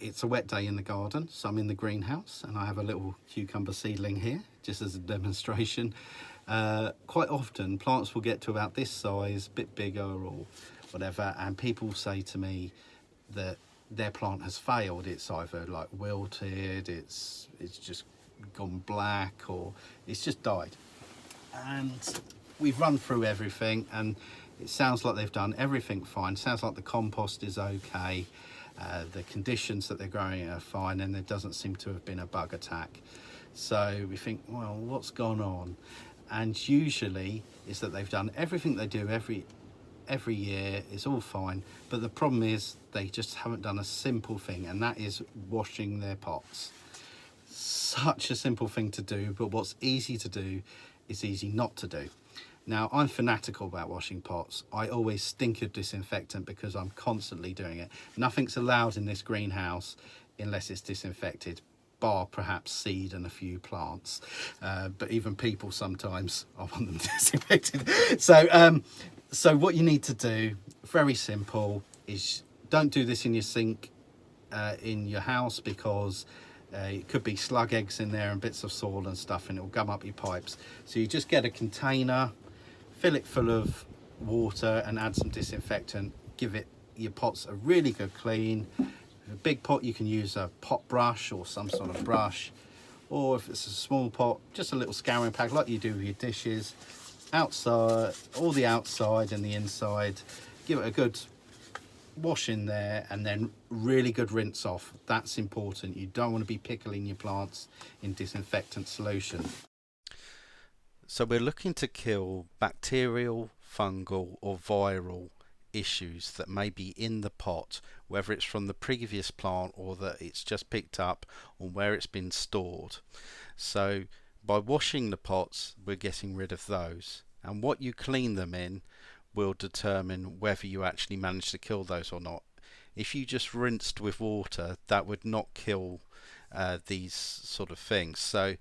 it's a wet day in the garden, so I'm in the greenhouse and I have a little cucumber seedling here just as a demonstration. Quite often plants will get to about this size, a bit bigger or whatever, and people say to me that their plant has failed. It's either like wilted, it's just gone black, or it's just died. And we've run through everything and it sounds like they've done everything fine. Sounds like the compost is okay, the conditions that they're growing in are fine, and there doesn't seem to have been a bug attack. So we think, well, what's gone on? And usually is that they've done everything they do every year, it's all fine, but the problem is they just haven't done a simple thing, and that is washing their pots. Such a simple thing to do, but what's easy to do is easy not to do. Now, I'm fanatical about washing pots. I always stink of disinfectant because I'm constantly doing it. Nothing's allowed in this greenhouse unless it's disinfected, bar perhaps seed and a few plants. But even people sometimes, I want them disinfected. So what you need to do, very simple, is don't do this in your sink in your house, because it could be slug eggs in there and bits of soil and stuff, and it will gum up your pipes. So you just get a container, fill it full of water and add some disinfectant. Give it your pots a really good clean. A big pot, you can use a pot brush or some sort of brush, or if it's a small pot, just a little scouring pad like you do with your dishes. Outside, all the outside and the inside, give it a good wash in there, and then really good rinse off. That's important. You don't want to be pickling your plants in disinfectant solution. So we're looking to kill bacterial, fungal or viral issues that may be in the pot, whether it's from the previous plant or that it's just picked up, or where it's been stored. So by washing the pots, we're getting rid of those, and what you clean them in will determine whether you actually manage to kill those or not. If you just rinsed with water, that would not kill these sort of things. So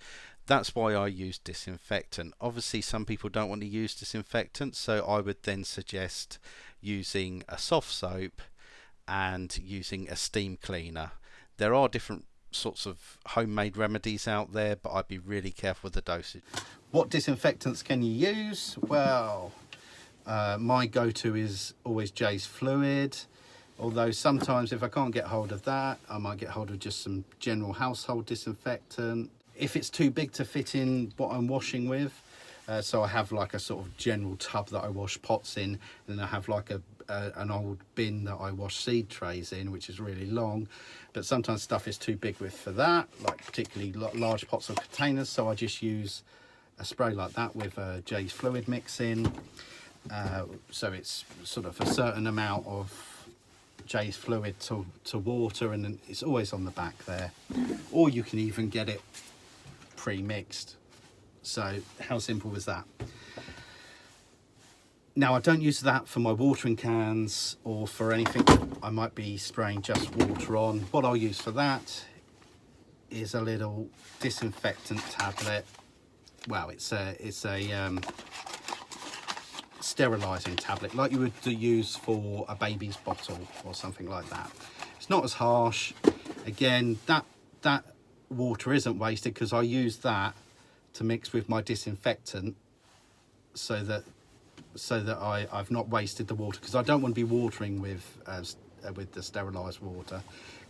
that's why I use disinfectant. Obviously some people don't want to use disinfectant, so I would then suggest using a soft soap and using a steam cleaner. There are different sorts of homemade remedies out there, but I'd be really careful with the dosage. What disinfectants can you use? Well, my go-to is always J's Fluid, although sometimes if I can't get hold of that, I might get hold of just some general household disinfectant. If it's too big to fit in what I'm washing with, so I have like a sort of general tub that I wash pots in, and then I have like an old bin that I wash seed trays in, which is really long, but sometimes stuff is too big for that, like particularly large pots or containers, so I just use a spray like that with J's Fluid mix in. So it's sort of a certain amount of J's Fluid to water, and it's always on the back there, or you can even get it pre-mixed. So how simple is that? Now I don't use that for my watering cans or for anything. I might be spraying just water on. What I'll use for that is a little disinfectant tablet. Well, it's a sterilizing tablet, like you would use for a baby's bottle or something like that. It's not as harsh. Again, that water isn't wasted because I use that to mix with my disinfectant, so that I've not wasted the water, because I don't want to be watering with the sterilized water.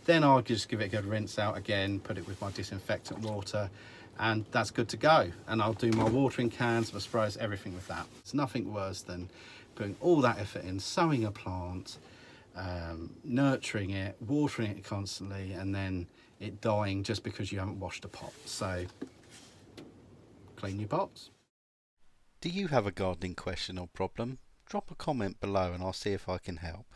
Then I'll just give it a good rinse out again, put it with my disinfectant water, and that's good to go. And I'll do my watering cans, my sprays, everything with that. It's nothing worse than putting all that effort in, sowing a plant, nurturing it, watering it constantly, and then it dying just because you haven't washed a pot. So clean your pots. Do you have a gardening question or problem? Drop a comment below and I'll see if I can help.